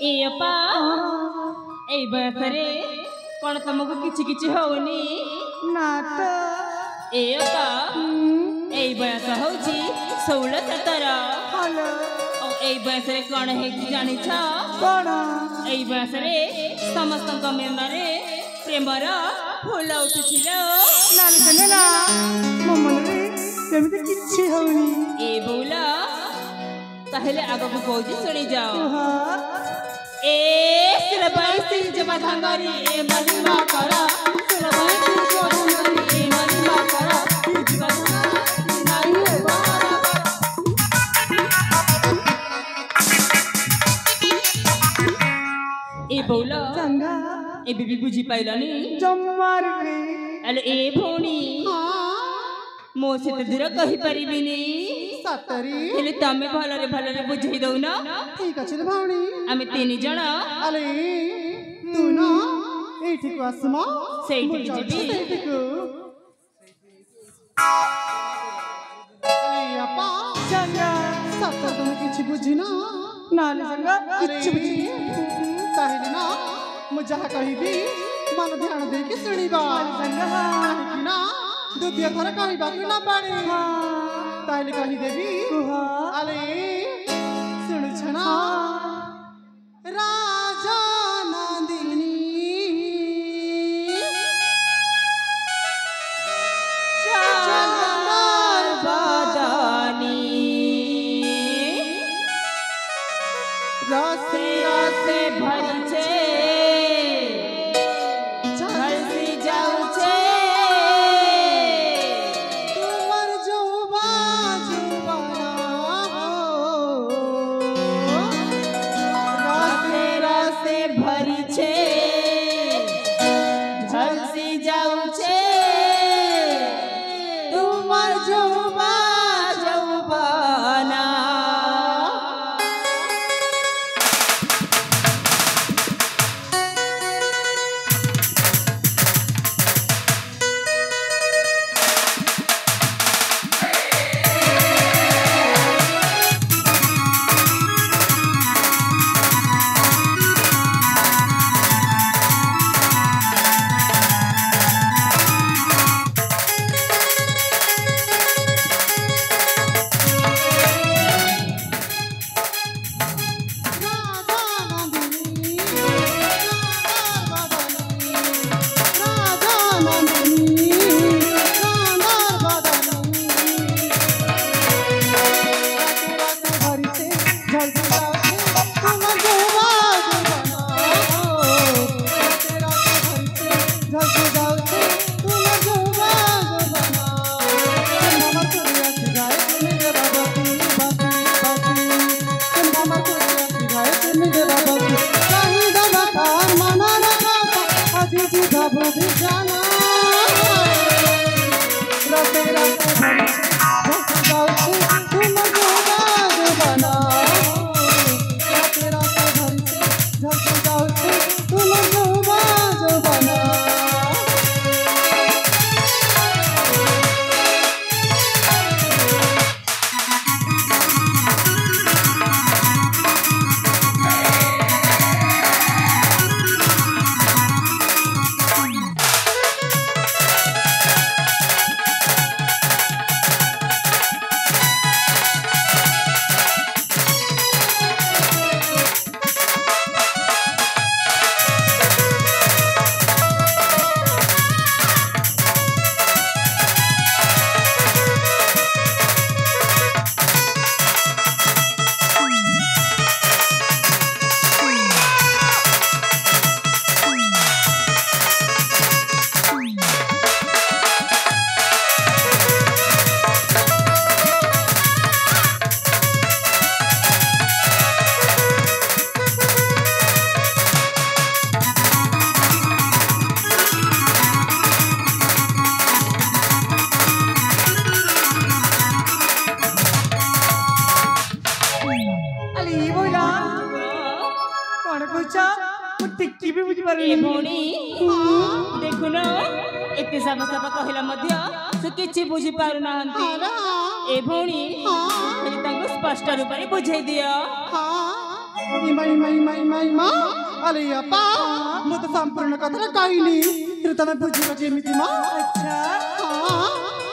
ए अपा ए बयसरे कौन तुमको किछि किछि होउनी ना तो ए अपा ए बयस होउची 16 17 हेलो ओ ए बयसरे कौन है कि जानि छ कौन ए बयसरे समस्त मेमरे प्रेमर फूल उठिलो नाली कने ना मम्मरे सेमिति किछि होउनी ए बोला ताहेले आगो को कोजी सुनी जाओ हां ए सिलबाई सी जमा धांगरी ए मलिमा करा सिलबाई सी जमा धांगरी ए मलिमा करा जमा धांगरी नाई ए बारा ए बोला चंगा ए बीबी बुझी पाइलानी जम्मार रे अले ए भोनी मो से तो दूर कहि परिबिनी सतरी हेले तमे भलरे बुझाई दउ ना ठीक अछि भावनी आमे तीन जण अले तू ना एठी को आसमा सेठी जीबी एठी को अले अपा चंगा सतर तुम किछि बुझी ना नाले चंगा किछि बुझी ताहेले ना मु जहा कहिबी मन ध्यान दे के सुनिबा चंगा ना दुतिया थर कहिबा कि ना पाड़ी ताहेले कहि देबी अले सुनु छना राजा नंदिनी चंदन बदनी रसे रसे भरी छे झलसी जाऊ छे तुमर जुबा जुबाना रसे रसे भरी छे झलसी जाऊ छे तुमर जुबा जौबना टिक्की भी बुझी पारे ए भोनी देखु न एते सब सब कहला मध्य से किछि बुझी पारु नाहंती ए भोनी खाली तांको स्पष्ट रूप रे बुझाई दियो हां ମାଇ ମା ଆରେ ଆପା ମୁଁ ତ ସମ୍ପୂର୍ଣ୍ଣ କଥାଟା କହିଲି ତମେ ବୁଝିବ ଯେମିତି ମା अच्छा ହଁ